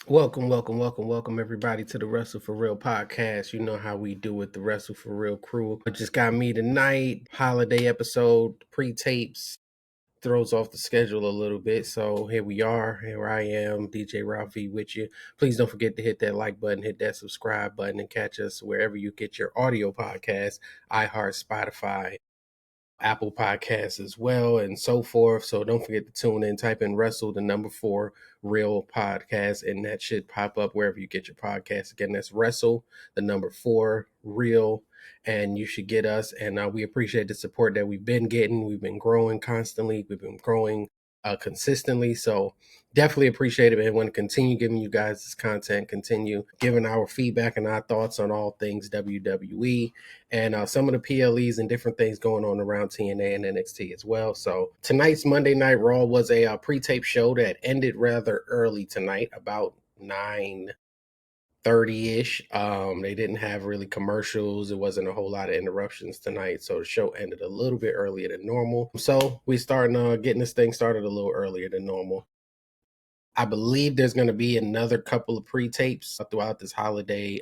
Welcome, everybody, to the Wrestle for Real podcast. You know how we do it, the Wrestle for Real crew. I just got me tonight, holiday episode, pre tapes, throws off the schedule a little bit. So here we are. Here I am, DJ Rafi with you. Please don't forget to hit that like button, hit that subscribe button, and catch us wherever you get your audio podcast, iHeart, Spotify, Apple Podcasts as well, and so forth. So don't forget to tune in, type in Wrestle, the number 4 Real Podcast, and that should pop up wherever you get your podcast. Again, that's Wrestle, the number 4 Real, and you should get us. And we appreciate the support that we've been getting. We've been growing constantly, we've been growing consistently. So definitely appreciate it and want to continue giving you guys this content, continue giving our feedback and our thoughts on all things WWE and some of the PLEs and different things going on around TNA and NXT as well. So tonight's Monday Night Raw was a pre-tape show that ended rather early tonight, about 9:30ish. They didn't have really commercials. It wasn't a whole lot of interruptions tonight, so the show ended a little bit earlier than normal. So we starting getting this thing started a little earlier than normal. I believe there's going to be another couple of pre-tapes throughout this holiday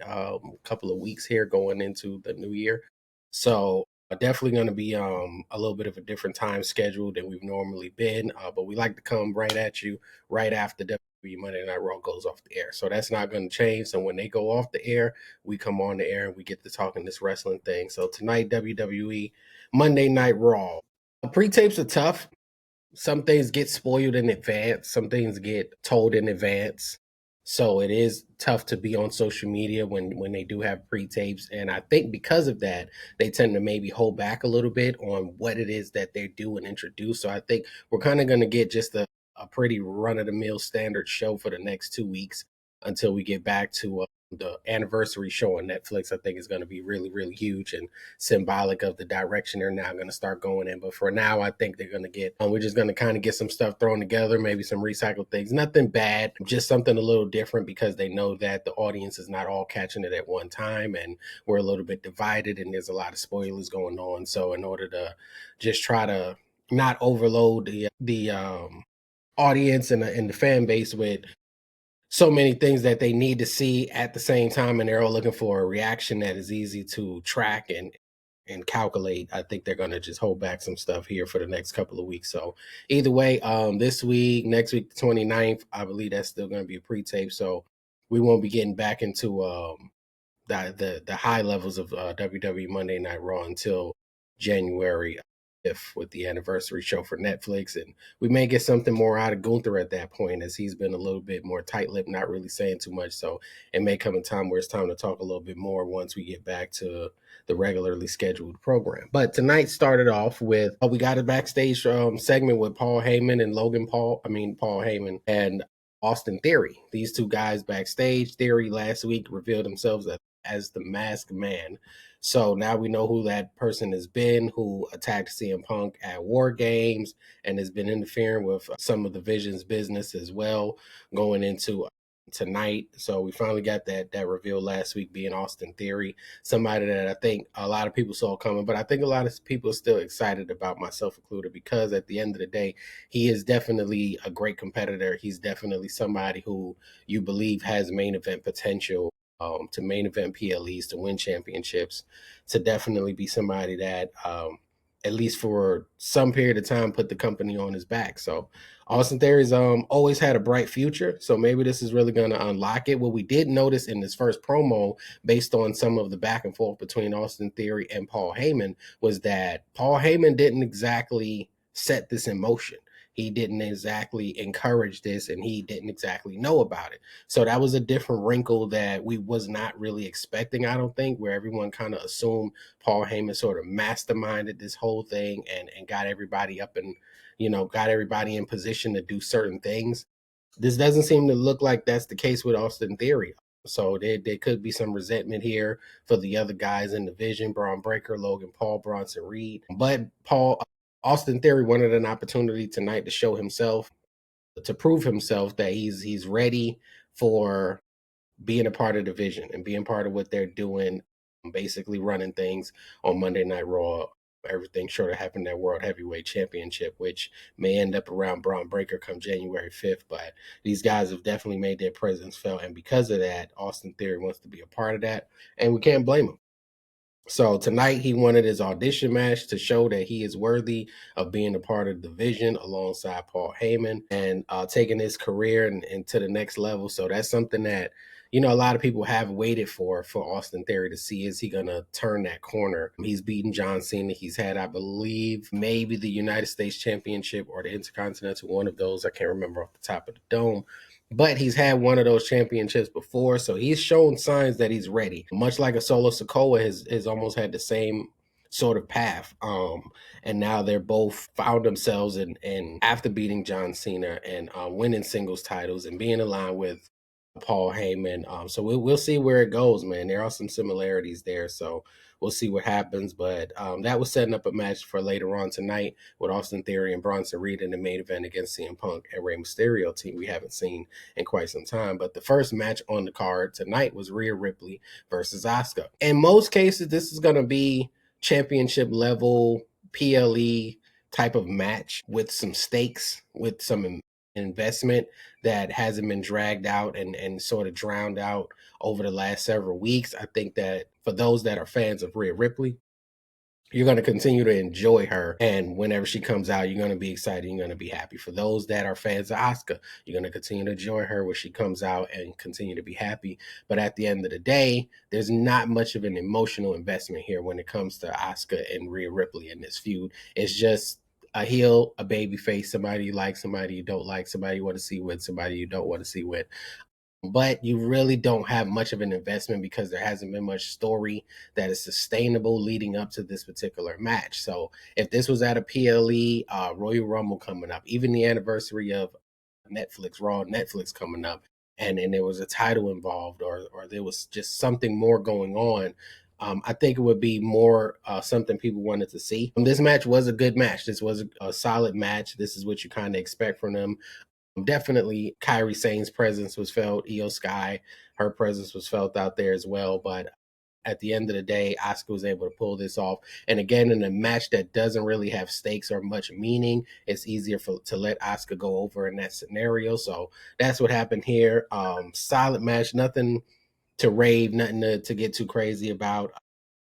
couple of weeks here going into the new year. So definitely going to be a little bit of a different time schedule than we've normally been. But we like to come right at you right after WWE Monday Night Raw goes off the air. So that's not going to change. So when they go off the air, we come on the air and we get to talking this wrestling thing. So tonight, WWE Monday Night Raw. Pre-tapes are tough. Some things get spoiled in advance, some things get told in advance. So it is tough to be on social media when they do have pre-tapes. And I think because of that, they tend to maybe hold back a little bit on what it is that they do and introduce. So I think we're kind of going to get just a pretty run-of-the-mill standard show for the next 2 weeks until we get back to the anniversary show on Netflix. I think is going to be really, really huge and symbolic of the direction they're now going to start going in. But for now, I think they're going to get, we're just going to kind of get some stuff thrown together, maybe some recycled things. Nothing bad, just something a little different because they know that the audience is not all catching it at one time and we're a little bit divided and there's a lot of spoilers going on. So in order to just try to not overload the audience and the fan base with so many things that they need to see at the same time, and they're all looking for a reaction that is easy to track and calculate. I think they're going to just hold back some stuff here for the next couple of weeks. So either way, this week, next week, the 29th, I believe that's still going to be a pre-tape. So we won't be getting back into the high levels of WWE Monday Night Raw until January 5th with the anniversary show for Netflix. And we may get something more out of Gunther at that point as he's been a little bit more tight-lipped, not really saying too much. So it may come a time where it's time to talk a little bit more once we get back to the regularly scheduled program. But tonight started off with we got a backstage segment with Paul Heyman and Paul Heyman and Austin Theory. These two guys backstage. Theory last week revealed themselves as the Masked Man. So now we know who that person has been, who attacked CM Punk at War Games and has been interfering with some of the Vision's business as well going into tonight. So we finally got that reveal last week being Austin Theory, somebody that I think a lot of people saw coming, but I think a lot of people are still excited about, myself included, because at the end of the day, he is definitely a great competitor. He's definitely somebody who you believe has main event potential, to main event PLEs, to win championships, to definitely be somebody that, at least for some period of time, put the company on his back. So Austin Theory's always had a bright future. So maybe this is really going to unlock it. What we did notice in this first promo, based on some of the back and forth between Austin Theory and Paul Heyman, was that Paul Heyman didn't exactly set this in motion. He didn't exactly encourage this and he didn't exactly know about it. So that was a different wrinkle that we was not really expecting, I don't think, where everyone kind of assumed Paul Heyman sort of masterminded this whole thing and got everybody up and, got everybody in position to do certain things. This doesn't seem to look like that's the case with Austin Theory. So there could be some resentment here for the other guys in the division, Braun Breaker, Logan Paul, Bronson Reed. But Austin Theory wanted an opportunity tonight to show himself, to prove himself that he's ready for being a part of the division and being part of what they're doing, basically running things on Monday Night Raw everything short of having that World Heavyweight Championship, which may end up around Braun Breaker come January 5th. But these guys have definitely made their presence felt. And because of that, Austin Theory wants to be a part of that. And we can't blame him. So tonight he wanted his audition match to show that he is worthy of being a part of the division alongside Paul Heyman and taking his career and to the next level. So that's something that a lot of people have waited for Austin Theory to see. Is he gonna turn that corner? He's beaten John Cena. He's had, I believe, maybe the United States Championship or the Intercontinental, one of those. I can't remember off the top of the dome. But he's had one of those championships before, so he's shown signs that he's ready. Much like a Solo Sikoa has almost had the same sort of path. And now they're both found themselves in after beating John Cena and winning singles titles and being aligned with Paul Heyman. So we'll see where it goes, man. There are some similarities there, so we'll see what happens. But that was setting up a match for later on tonight with Austin Theory and Bronson Reed in the main event against CM Punk and Rey Mysterio, team we haven't seen in quite some time. But the first match on the card tonight was Rhea Ripley versus Asuka. In most cases, this is going to be championship level PLE type of match with some stakes, with some investment that hasn't been dragged out and sort of drowned out over the last several weeks. I think that for those that are fans of Rhea Ripley, you're going to continue to enjoy her. And whenever she comes out, you're going to be excited. You're going to be happy. For those that are fans of Asuka, you're going to continue to enjoy her when she comes out and continue to be happy. But at the end of the day, there's not much of an emotional investment here when it comes to Asuka and Rhea Ripley in this feud. It's just a heel, a baby face, somebody you like, somebody you don't like, somebody you want to see with, somebody you don't want to see with. But you really don't have much of an investment because there hasn't been much story that is sustainable leading up to this particular match. So if this was at a PLE, Royal Rumble coming up, even the anniversary of Netflix, Raw Netflix coming up, and there was a title involved or there was just something more going on, I think it would be more something people wanted to see. This match was a good match. This was a solid match. This is what you kind of expect from them. Definitely Kairi Sane's presence was felt. Io Sky, her presence was felt out there as well. But at the end of the day, Asuka was able to pull this off. And again, in a match that doesn't really have stakes or much meaning, it's easier to let Asuka go over in that scenario. So that's what happened here. Solid match, nothing to rave, nothing to get too crazy about.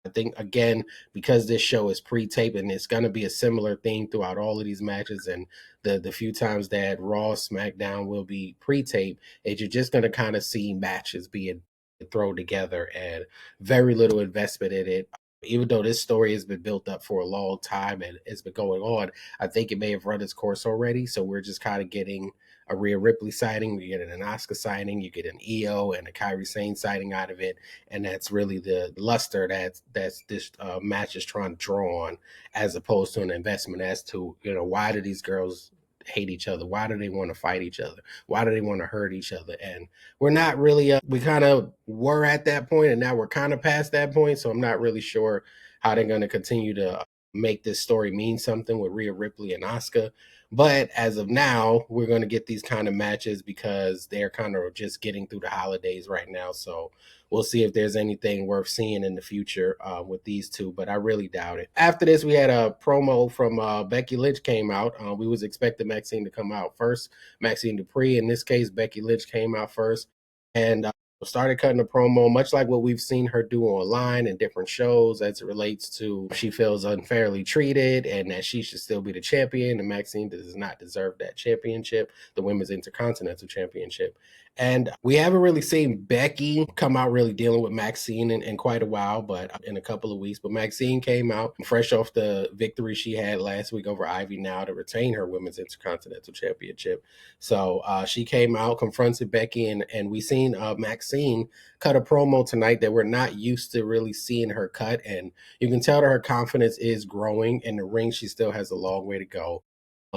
I think again, because this show is pre-taped and it's gonna be a similar theme throughout all of these matches, and the few times that Raw, SmackDown will be pre-taped, is you're just gonna kind of see matches being thrown together and very little investment in it. Even though this story has been built up for a long time and it's been going on, I think it may have run its course already. So we're just kind of getting a Rhea Ripley sighting, you get an Asuka sighting, you get an Io and a Kairi Sane sighting out of it, and that's really the luster that's this match is trying to draw on, as opposed to an investment as to why do these girls hate each other, why do they want to fight each other, why do they want to hurt each other. And we're not really we kind of were at that point and now we're kind of past that point, so I'm not really sure how they're going to continue to make this story mean something with Rhea Ripley and Asuka. But as of now, we're going to get these kind of matches because they're kind of just getting through the holidays right now. So we'll see if there's anything worth seeing in the future with these two, but I really doubt it. After this, we had a promo from Becky Lynch came out. We was expecting Maxine to come out first, Maxine Dupree. In this case, Becky Lynch came out first and started cutting a promo, much like what we've seen her do online and different shows as it relates to she feels unfairly treated and that she should still be the champion, and Maxine does not deserve that championship, the Women's Intercontinental Championship. And we haven't really seen Becky come out really dealing with Maxine in quite a while, but in a couple of weeks. But Maxine came out fresh off the victory she had last week over Ivy Now to retain her Women's Intercontinental Championship. So she came out, confronted Becky, and we seen Maxine cut a promo tonight that we're not used to really seeing her cut. And you can tell that her confidence is growing. In the ring, she still has a long way to go.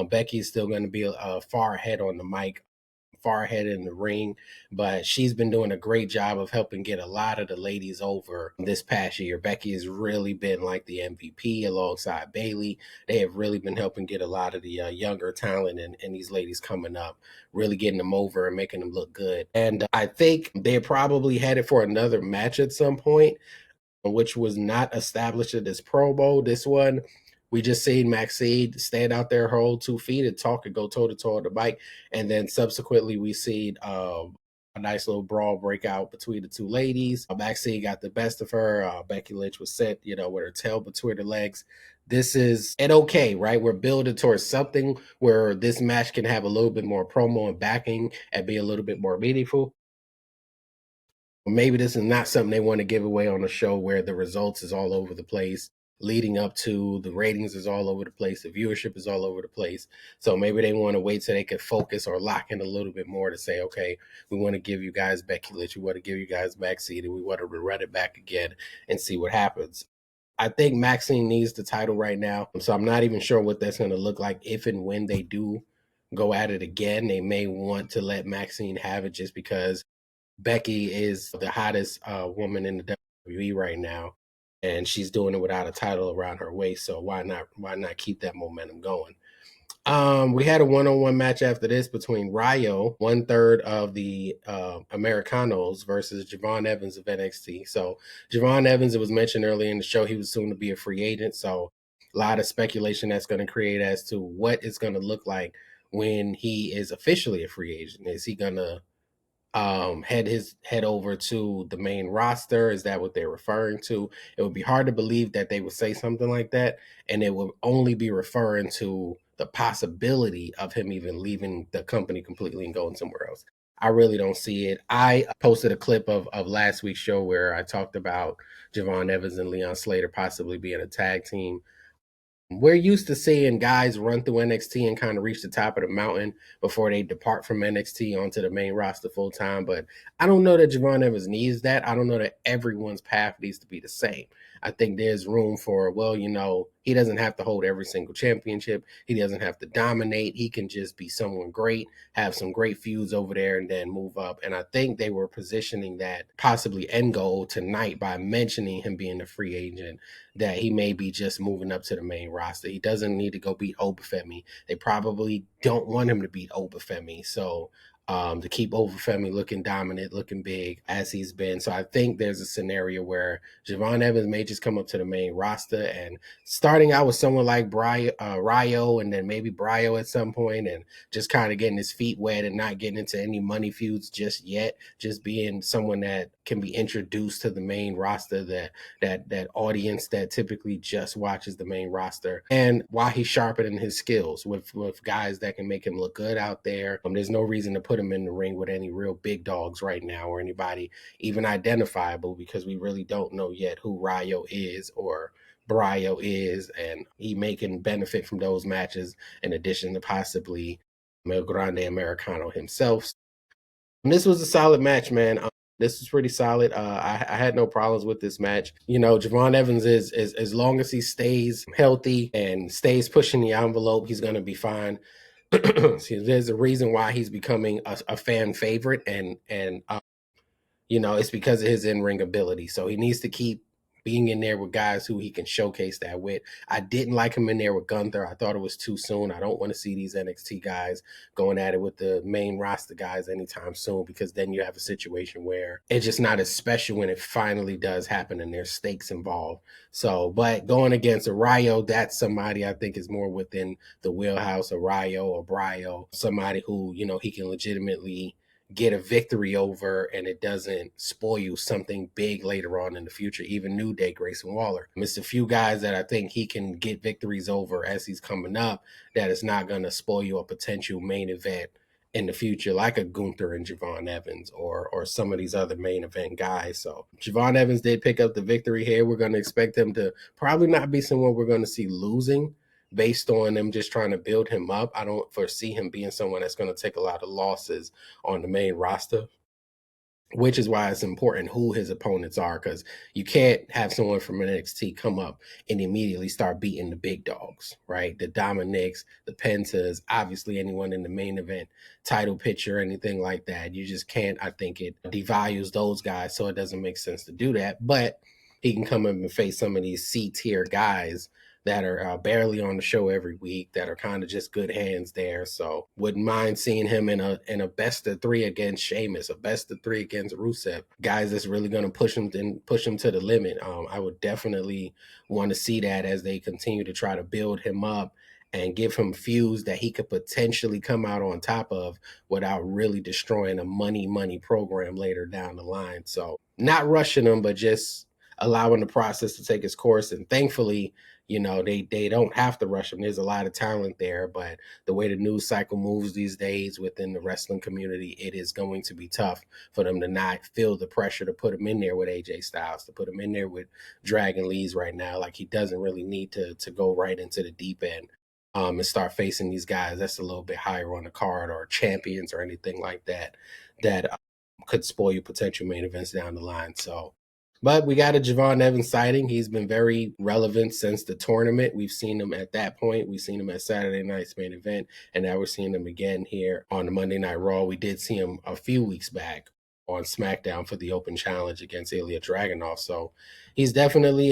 Becky is still going to be far ahead on the mic, far ahead in the ring, but she's been doing a great job of helping get a lot of the ladies over this past year. Becky has really been like the MVP alongside Bayley. They have really been helping get a lot of the younger talent and these ladies coming up, really getting them over and making them look good. And I think they're probably headed for another match at some point, which was not established in this promo. This one We just seen Maxine stand out there, hold 2 feet, and talk and go toe to toe on the mic. And then subsequently, we seen a nice little brawl break out between the two ladies. Maxine got the best of her. Becky Lynch was set, with her tail between her legs. This is an okay, right? We're building towards something where this match can have a little bit more promo and backing and be a little bit more meaningful. Maybe this is not something they want to give away on a show where the results is all over the place leading up to the ratings is all over the place, the viewership is all over the place. So maybe they want to wait so they can focus or lock in a little bit more to say, okay, we want to give you guys Becky Lynch, we want to give you guys Maxine, and we want to run it back again and see what happens. I think Maxine needs the title right now. So I'm not even sure what that's going to look like if and when they do go at it again. They may want to let Maxine have it just because Becky is the hottest woman in the WWE right now, and she's doing it without a title around her waist. So why not? Why not keep that momentum going? We had a one-on-one match after this between Ryo, 1/3 of the Americanos, versus Javon Evans of NXT. So Javon Evans, it was mentioned earlier in the show, he was soon to be a free agent. So a lot of speculation that's going to create as to what it's going to look like when he is officially a free agent. Is he going to head over to the main roster? Is that what they're referring to? It would be hard to believe that they would say something like that, and it would only be referring to the possibility of him even leaving the company completely and going somewhere else. I really don't see it. I posted a clip of last week's show where I talked about Javon Evans and Leon Slater possibly being a tag team. We're used to seeing guys run through NXT and kind of reach the top of the mountain before they depart from NXT onto the main roster full time. But I don't know that Javon Evans needs that. I don't know that everyone's path needs to be the same. I think there's room for, well, he doesn't have to hold every single championship. He doesn't have to dominate. He can just be someone great, have some great feuds over there, and then move up. And I think they were positioning that possibly end goal tonight by mentioning him being a free agent, that he may be just moving up to the main roster. He doesn't need to go beat Obafemi. They probably don't want him to beat Obafemi. So to keep Obafemi looking dominant, looking big as he's been. So I think there's a scenario where Javon Evans may just come up to the main roster, and starting out with someone like Ryo, and then maybe Bryo at some point, and just kind of getting his feet wet and not getting into any money feuds just yet, just being someone that can be introduced to the main roster, that audience that typically just watches the main roster, and while he's sharpening his skills with guys that can make him look good out there. There's no reason to put him in the ring with any real big dogs right now, or anybody even identifiable, because we really don't know yet who Ryo is or Bryo is, and he may can benefit from those matches in addition to possibly Mel Grande Americano himself. And this was a solid match, man. This was pretty solid. I had no problems with this match. Javon Evans is as long as he stays healthy and stays pushing the envelope, he's going to be fine. There's a reason why he's becoming a fan favorite, and it's because of his in-ring ability. So he needs to keep being in there with guys who he can showcase that with. I didn't like him in there with Gunther. I thought it was too soon. I don't want to see these NXT guys going at it with the main roster guys anytime soon, because then you have a situation where it's just not as special when it finally does happen and there's stakes involved. So, but going against a Ryo, that's somebody I think is more within the wheelhouse of Ryo or Bryo, somebody who, he can legitimately get a victory over, and it doesn't spoil something big later on in the future. Even New Day, Grayson Waller. It's a few guys that I think he can get victories over as he's coming up, that is not going to spoil a potential main event in the future, like a Gunther and Javon Evans, or some of these other main event guys. So Javon Evans did pick up the victory here. We're going to expect him to probably not be someone we're going to see losing, based on them just trying to build him up. I don't foresee him being someone that's going to take a lot of losses on the main roster, which is why it's important who his opponents are, because you can't have someone from NXT come up and immediately start beating the big dogs, right? The Dominics, the Pentas, obviously anyone in the main event title picture, anything like that. You just can't. I think it devalues those guys, so it doesn't make sense to do that. But he can come up and face some of these C-tier guys that are barely on the show every week, that are kind of just good hands there. So wouldn't mind seeing him in a best of three against Sheamus, a best of three against Rusev. Guys that's really going to push him to the limit. I would definitely want to see that as they continue to try to build him up and give him feuds that he could potentially come out on top of without really destroying a money program later down the line. So not rushing him, but just allowing the process to take its course. And thankfully, they don't have to rush him. There's a lot of talent there, but the way the news cycle moves these days within the wrestling community, it is going to be tough for them to not feel the pressure to put him in there with AJ Styles, to put him in there with Dragon Lee's right now. Like, he doesn't really need to go right into the deep end and start facing these guys that's a little bit higher on the card, or champions or anything like that, that could spoil your potential main events down the line. So, but we got a Javon Evans sighting. He's been very relevant since the tournament. We've seen him at that point. We've seen him at Saturday night's main event, and now we're seeing him again here on the Monday Night Raw. We did see him a few weeks back on SmackDown for the open challenge against Ilya Dragunov. So he's definitely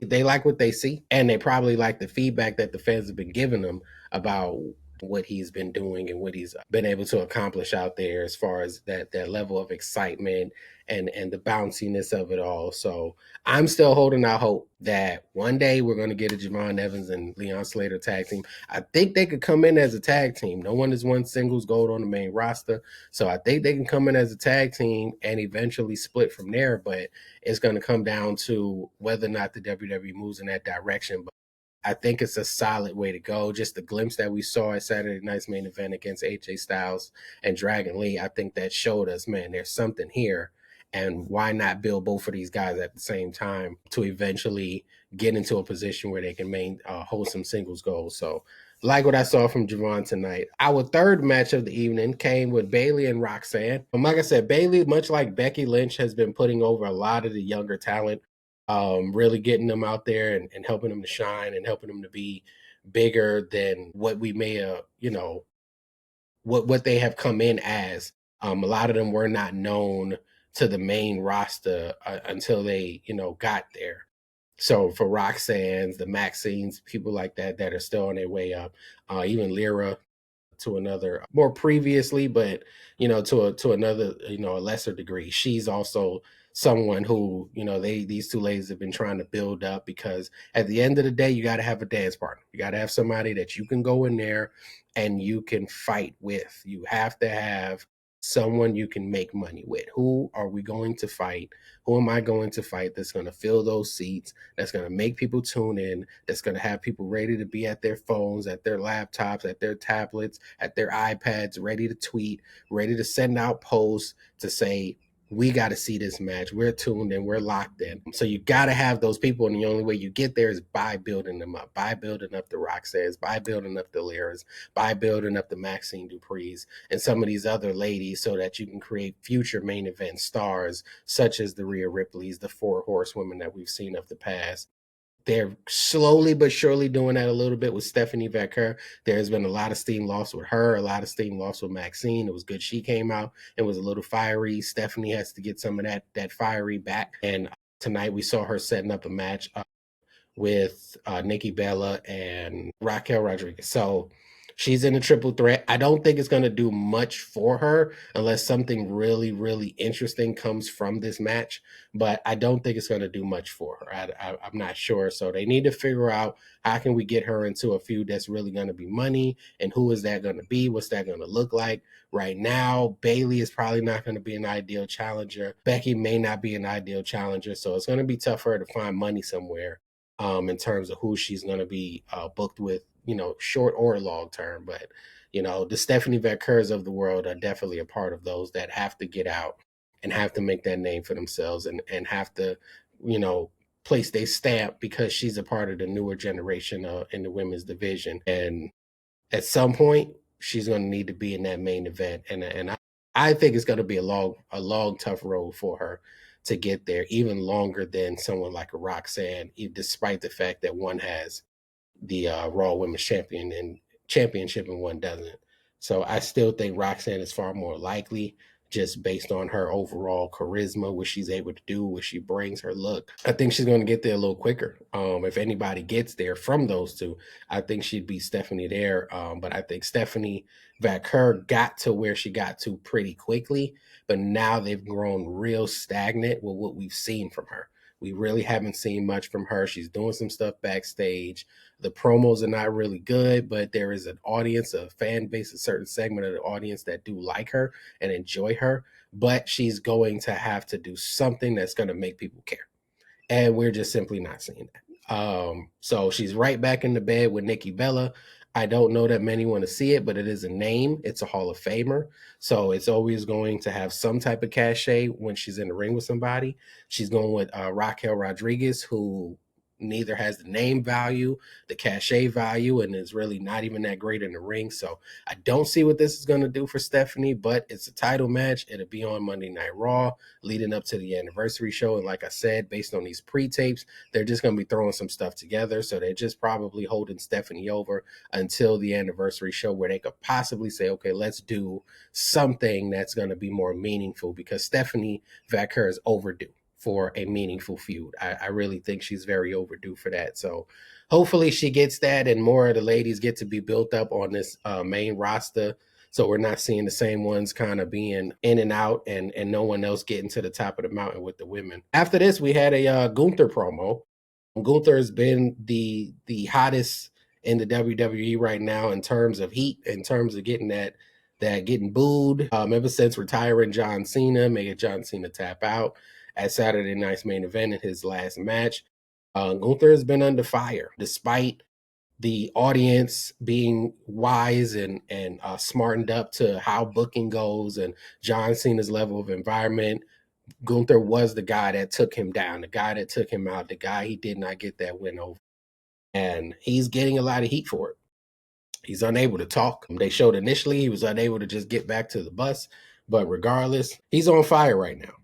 they like what they see, and they probably like the feedback that the fans have been giving them about what he's been doing and what he's been able to accomplish out there, as far as that level of excitement and the bounciness of it all. So I'm still holding out hope that one day we're going to get a Javon Evans and Leon Slater tag team. I think they could come in as a tag team. No one has won singles gold on the main roster, so I think they can come in as a tag team and eventually split from there. But it's going to come down to whether or not the WWE moves in that direction. But I think it's a solid way to go. Just the glimpse that we saw at Saturday night's main event against AJ Styles and Dragon Lee, I think that showed us, man, there's something here. And why not build both of these guys at the same time to eventually get into a position where they can hold some singles goals? So, like what I saw from Javon tonight. Our third match of the evening came with Bayley and Roxanne. Like I said, Bayley, much like Becky Lynch, has been putting over a lot of the younger talent, really getting them out there and helping them to shine and helping them to be bigger than what we may have, what they have come in as. A lot of them were not known to the main roster until they, got there. So for Roxanne's, the Maxines, people like that are still on their way up, even Lyra to another more previously, but to another, a lesser degree. She's also someone who, these two ladies have been trying to build up, because at the end of the day, you got to have a dance partner. You got to have somebody that you can go in there and you can fight with. You have to have someone you can make money with. Who are we going to fight? Who am I going to fight that's going to fill those seats, that's going to make people tune in, that's going to have people ready to be at their phones, at their laptops, at their tablets, at their iPads, ready to tweet, ready to send out posts to say, we got to see this match. We're tuned in. We're locked in. So you got to have those people. And the only way you get there is by building them up, by building up the Roxannes, by building up the Lyras, by building up the Maxine Duprees and some of these other ladies, so that you can create future main event stars, such as the Rhea Ripleys, the four horsewomen that we've seen of the past. They're slowly but surely doing that a little bit with Stephanie Becker. There's been a lot of steam lost with her, a lot of steam lost with Maxine. It was good she came out and was a little fiery. Stephanie has to get some of that fiery back. And tonight we saw her setting up a match with Nikki Bella and Raquel Rodriguez. So she's in a triple threat. I don't think it's going to do much for her unless something really, really interesting comes from this match. But I don't think it's going to do much for her. I'm not sure. So they need to figure out, how can we get her into a feud that's really going to be money, and who is that going to be? What's that going to look like? Right now, Bayley is probably not going to be an ideal challenger. Becky may not be an ideal challenger. So it's going to be tough for her to find money somewhere in terms of who she's going to be booked with, short or long term. But, the Stephanie Beckers of the world are definitely a part of those that have to get out and have to make that name for themselves, and have to, place their stamp, because she's a part of the newer generation in the women's division. And at some point, she's going to need to be in that main event. And I think it's going to be a long, tough road for her to get there, even longer than someone like a Roxanne, despite the fact that one has the Raw Women's Championship and one doesn't. So I still think Roxanne is far more likely just based on her overall charisma, what she's able to do, what she brings, her look. I think she's going to get there a little quicker. If anybody gets there from those two, I think she'd be Stephanie there. But I think Stephanie Vaquer got to where she got to pretty quickly, but now they've grown real stagnant with what we've seen from her. We really haven't seen much from her. She's doing some stuff backstage. The promos are not really good, but there is an audience, a fan base, a certain segment of the audience that do like her and enjoy her. But she's going to have to do something that's going to make people care. And we're just simply not seeing that. So she's right back in the bed with Nikki Bella. I don't know that many want to see it, but it is a name. It's a Hall of Famer. So it's always going to have some type of cachet when she's in the ring with somebody. She's going with Raquel Rodriguez, who neither has the name value, the cachet value, and is really not even that great in the ring. So I don't see what this is going to do for Stephanie, but it's a title match. It'll be on Monday Night Raw leading up to the anniversary show. And like I said, based on these pre-tapes, they're just going to be throwing some stuff together. So they're just probably holding Stephanie over until the anniversary show where they could possibly say, okay, let's do something that's going to be more meaningful, because Stephanie Vaquer is overdue for a meaningful feud. I really think she's very overdue for that. So hopefully she gets that, and more of the ladies get to be built up on this main roster. So we're not seeing the same ones kind of being in and out, and no one else getting to the top of the mountain with the women. After this, we had a Gunther promo. Gunther has been the hottest in the WWE right now in terms of heat, in terms of getting that getting booed ever since retiring John Cena, making John Cena tap out at Saturday Night's Main Event in his last match. Gunther has been under fire despite the audience being wise and smartened up to how booking goes and John Cena's level of environment. Gunther was the guy that took him down, the guy that took him out, the guy he did not get that win over. And he's getting a lot of heat for it. He's unable to talk. They showed initially he was unable to just get back to the bus, but regardless, he's on fire right now.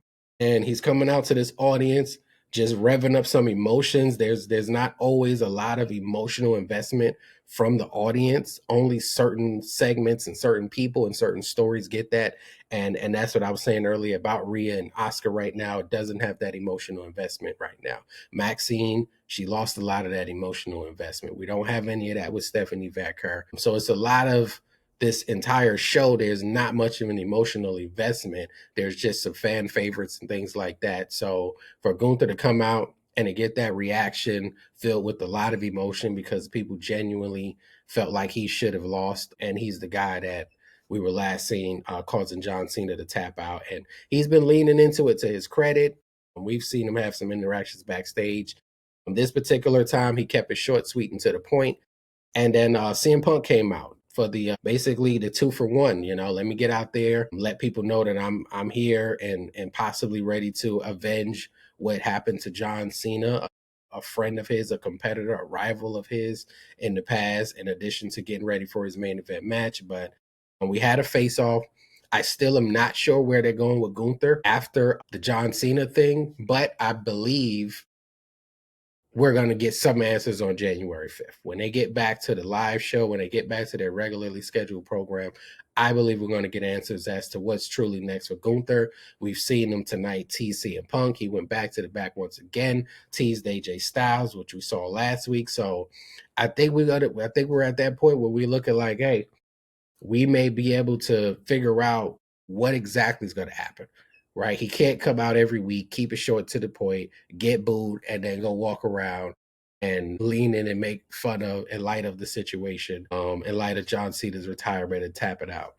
And he's coming out to this audience just revving up some emotions. There's not always a lot of emotional investment from the audience. Only certain segments and certain people and certain stories get that. And that's what I was saying earlier about Rhea and Oscar right now. It doesn't have that emotional investment right now. Maxine, she lost a lot of that emotional investment. We don't have any of that with Stephanie Vaquer. So it's a lot of this entire show. There's not much of an emotional investment. There's just some fan favorites and things like that. So for Gunther to come out and to get that reaction filled with a lot of emotion because people genuinely felt like he should have lost, and he's the guy that we were last seeing causing John Cena to tap out, and he's been leaning into it to his credit. We've seen him have some interactions backstage. This particular time, he kept it short, sweet, and to the point. And then CM Punk came out for the basically the 2-for-1. You know, let me get out there, let people know that I'm here and possibly ready to avenge what happened to John Cena, a friend of his, a competitor, a rival of his in the past. In addition to getting ready for his main event match, but we had a face off. I still am not sure where they're going with Gunther after the John Cena thing, but I believe we're going to get some answers on January 5th. When they get back to the live show, when they get back to their regularly scheduled program, I believe we're going to get answers as to what's truly next for Gunther. We've seen him tonight tease CM Punk. He went back to the back once again, teased AJ Styles, which we saw last week. So I think we're at that point where we look at like, hey, we may be able to figure out what exactly is going to happen, right? He can't come out every week, keep it short to the point, get booed, and then go walk around and lean in and make fun of in light of the situation, in light of John Cena's retirement and tap it out.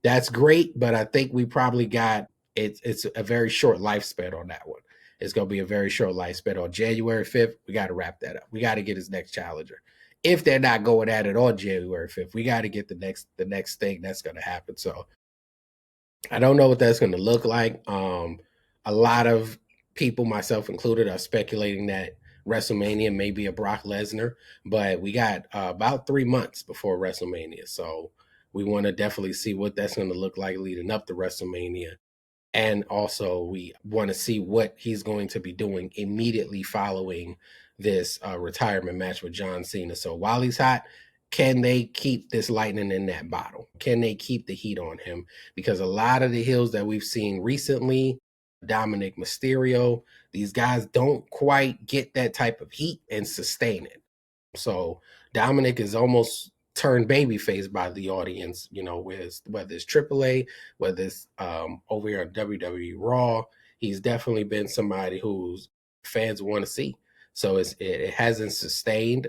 That's great, but I think we probably got it's a very short lifespan on that one. It's going to be a very short lifespan. On January 5th, we got to wrap that up. We got to get his next challenger. If they're not going at it on January 5th, we got to get the next thing that's going to happen. So I don't know what that's going to look like. A lot of people, myself included, are speculating that WrestleMania may be a Brock Lesnar, but we got about 3 months before WrestleMania. So we want to definitely see what that's going to look like leading up to WrestleMania. And also, we want to see what he's going to be doing immediately following this retirement match with John Cena. So while he's hot, can they keep this lightning in that bottle? Can they keep the heat on him? Because a lot of the heels that we've seen recently, Dominic Mysterio, these guys don't quite get that type of heat and sustain it. So Dominic is almost turned babyface by the audience, with whether it's AAA, whether it's over here on WWE Raw. He's definitely been somebody who's fans want to see. So it hasn't sustained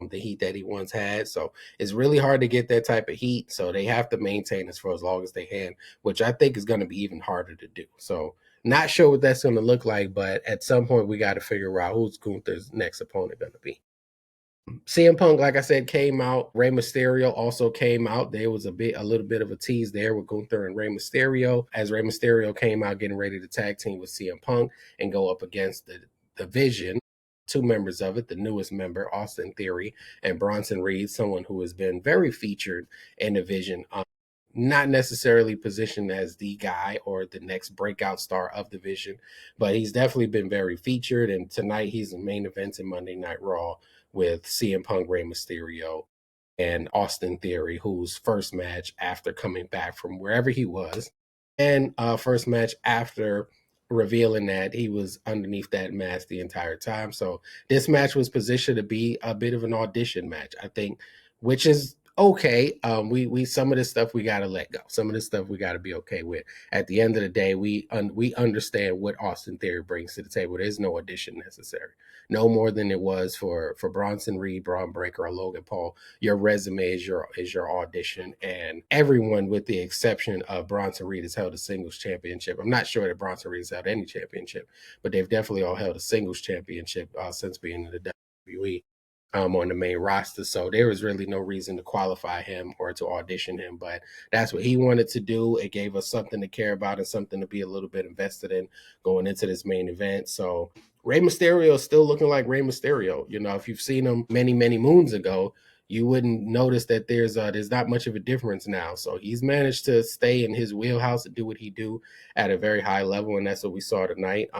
the heat that he once had. So it's really hard to get that type of heat. So they have to maintain this for as long as they can, which I think is going to be even harder to do. So not sure what that's going to look like, but at some point we got to figure out who's Gunther's next opponent going to be. CM Punk, like I said, came out. Rey Mysterio also came out. There was a little bit of a tease there with Gunther and Rey Mysterio, as Rey Mysterio came out getting ready to tag team with CM Punk and go up against the Vision. Two members of it, the newest member, Austin Theory, and Bronson Reed, someone who has been very featured in the Vision. Not necessarily positioned as the guy or the next breakout star of the Vision, but he's definitely been very featured. And tonight he's the main event in Monday Night Raw with CM Punk, Rey Mysterio, and Austin Theory, whose first match after coming back from wherever he was, and first match after revealing that he was underneath that mask the entire time. So this match was positioned to be a bit of an audition match, I think, which is okay. We some of this stuff we got to let go. Some of this stuff we got to be okay with. At the end of the day, we understand what Austin Theory brings to the table. There's no audition necessary. No more than it was for Bronson Reed, Braun Breaker, or Logan Paul. Your resume is your audition, and everyone, with the exception of Bronson Reed, has held a singles championship. I'm not sure that Bronson Reed has held any championship, but they've definitely all held a singles championship since being in the WWE. On the main roster. So there was really no reason to qualify him or to audition him, but that's what he wanted to do. It gave us something to care about and something to be a little bit invested in going into this main event. So Rey Mysterio is still looking like Rey Mysterio. If you've seen him many, many moons ago, you wouldn't notice that there's not much of a difference now. So he's managed to stay in his wheelhouse and do what he do at a very high level, and that's what we saw tonight.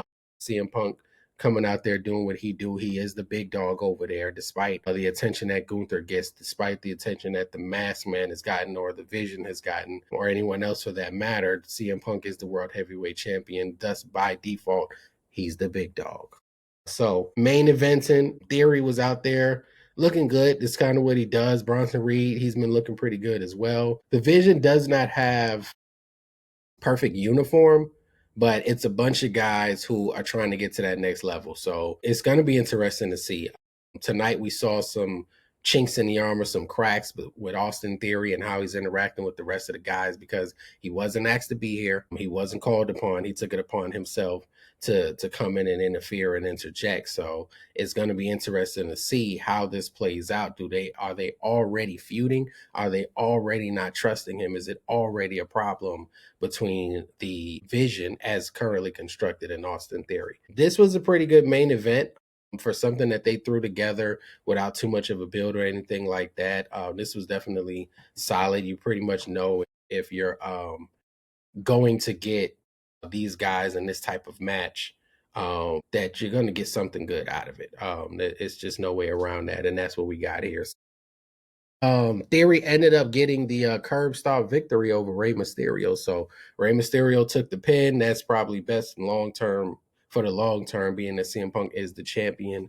CM Punk coming out there doing what he do. He is the big dog over there, despite the attention that Gunther gets, despite the attention that the Masked Man has gotten, or the Vision has gotten, or anyone else for that matter. CM Punk is the world heavyweight champion. Thus, by default, he's the big dog. So, main eventing, Theory was out there looking good. It's kind of what he does. Bronson Reed, he's been looking pretty good as well. The Vision does not have perfect uniform, but it's a bunch of guys who are trying to get to that next level. So it's going to be interesting to see. Tonight we saw some chinks in the armor, some cracks with Austin Theory and how he's interacting with the rest of the guys, because he wasn't asked to be here. He wasn't called upon. He took it upon himself to come in and interfere and interject. So it's going to be interesting to see how this plays out. Are they already feuding? Are they already not trusting him? Is it already a problem between the Vision as currently constructed in Austin Theory? This was a pretty good main event for something that they threw together without too much of a build or anything like that. This was definitely solid. You pretty much know if you're going to get these guys in this type of match, that you're going to get something good out of it. It's just no way around that, and that's what we got here. Theory ended up getting the curb stop victory over Rey Mysterio. So Rey Mysterio took the pin. That's probably best long term for the long term, being that CM Punk is the champion.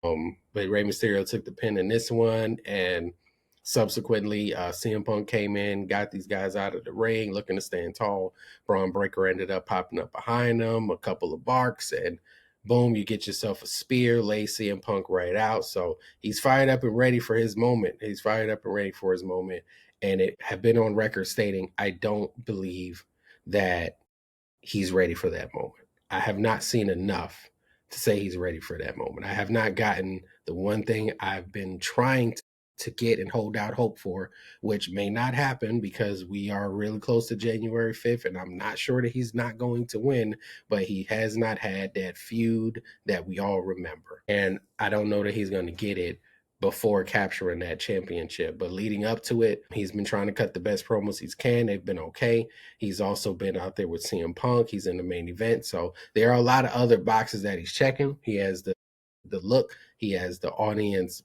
But Rey Mysterio took the pin in this one, and subsequently, CM Punk came in, got these guys out of the ring, looking to stand tall. Braun Breaker ended up popping up behind them, a couple of barks, and boom, you get yourself a spear, lay CM Punk right out. So he's fired up and ready for his moment. And it had been on record stating, I don't believe that he's ready for that moment. I have not seen enough to say he's ready for that moment. I have not gotten the one thing I've been trying to get and hold out hope for, which may not happen because we are really close to January 5th, and I'm not sure that he's not going to win, but he has not had that feud that we all remember. And I don't know that he's going to get it before capturing that championship. But leading up to it, he's been trying to cut the best promos he can. They've been okay. He's also been out there with CM Punk. He's in the main event. So there are a lot of other boxes that he's checking. He has the look. He has the audience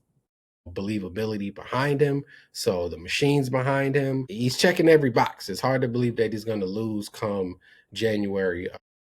believability behind him. So the machines behind him, he's checking every box. It's hard to believe that he's going to lose come January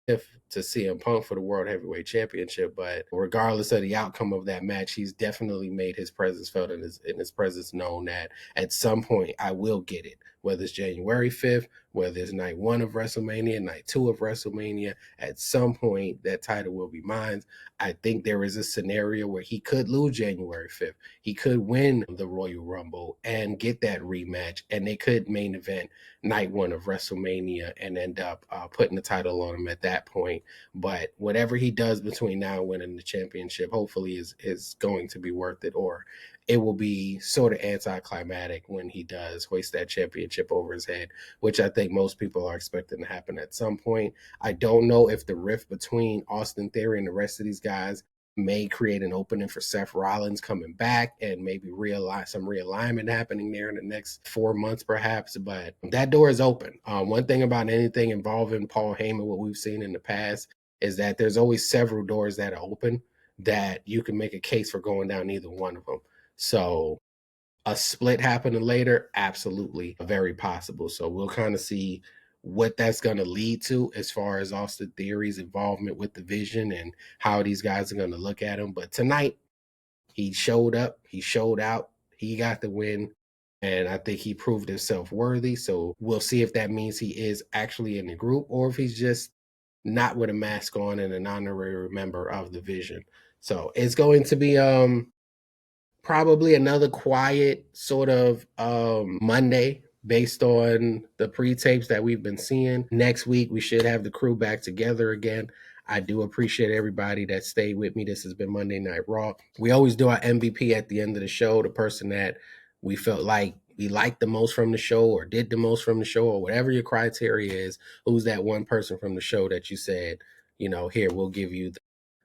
5th to CM Punk for the World Heavyweight Championship. But regardless of the outcome of that match, he's definitely made his presence felt and his presence known that at some point I will get it. Whether it's January 5th, whether it's night 1 of WrestleMania, night 2 of WrestleMania, at some point that title will be mine. I think there is a scenario where he could lose January 5th. He could win the Royal Rumble and get that rematch, and they could main event night 1 of WrestleMania and end up putting the title on him at that point. But whatever he does between now and winning the championship, hopefully is going to be worth it, or it will be sort of anticlimactic when he does hoist that championship over his head, which I think most people are expecting to happen at some point. I don't know if the rift between Austin Theory and the rest of these guys may create an opening for Seth Rollins coming back and maybe some realignment happening there in the next 4 months, perhaps. But that door is open. One thing about anything involving Paul Heyman, what we've seen in the past, is that there's always several doors that are open that you can make a case for going down either one of them. So a split happening later, absolutely very possible. So we'll kind of see what that's going to lead to as far as Austin Theory's involvement with the Vision and how these guys are going to look at him. But tonight, he showed up, he showed out, he got the win, and I think he proved himself worthy. So we'll see if that means he is actually in the group or if he's just not with a mask on and an honorary member of the Vision. So it's going to be probably another quiet sort of Monday based on the pre-tapes that we've been seeing. Next week, we should have the crew back together again. I do appreciate everybody that stayed with me. This has been Monday Night Raw. We always do our MVP at the end of the show, the person that we felt like we liked the most from the show or did the most from the show or whatever your criteria is. Who's that one person from the show that you said, here, we'll give you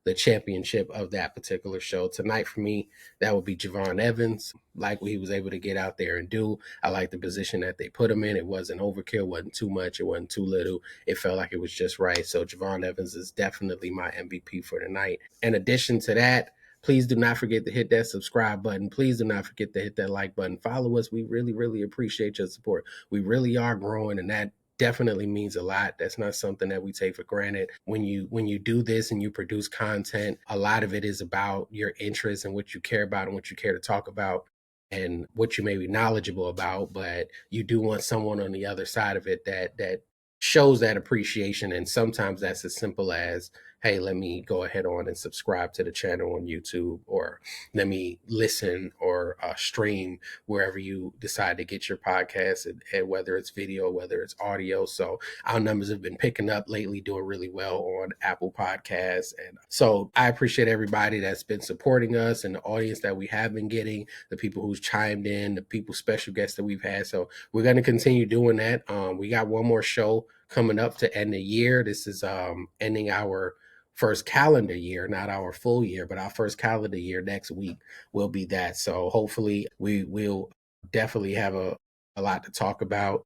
the championship of that particular show. Tonight for me, that would be Javon Evans. Like what he was able to get out there and do. I like the position that they put him in. It wasn't overkill, wasn't too much, it wasn't too little. It felt like it was just right. So Javon Evans is definitely my MVP for tonight. In addition to that, please do not forget to hit that subscribe button. Please do not forget to hit that like button. Follow us. We really, really appreciate your support. We really are growing, and that definitely means a lot. That's not something that we take for granted. When you do this and you produce content, a lot of it is about your interests and what you care about and what you care to talk about and what you may be knowledgeable about, but you do want someone on the other side of it that shows that appreciation. And sometimes that's as simple as, hey, let me go ahead on and subscribe to the channel on YouTube, or let me listen or stream wherever you decide to get your podcast, and whether it's video, whether it's audio. So our numbers have been picking up lately, doing really well on Apple Podcasts. And so I appreciate everybody that's been supporting us and the audience that we have been getting, the people who's chimed in, the people, special guests that we've had. So we're going to continue doing that. We got one more show coming up to end the year. This is ending our first calendar year, not our full year, but our first calendar year next week will be that. So hopefully we will definitely have a lot to talk about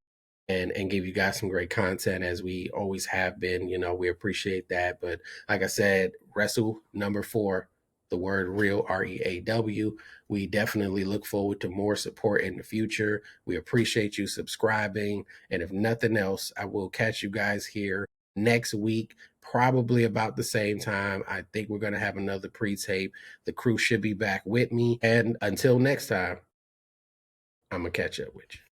and give you guys some great content as we always have been. We appreciate that. But like I said, Wrestle number 4, the word real, REAW. We definitely look forward to more support in the future. We appreciate you subscribing. And if nothing else, I will catch you guys here next week, probably about the same time. I think we're going to have another pre-tape. The crew should be back with me. And until next time, I'm going to catch up with you.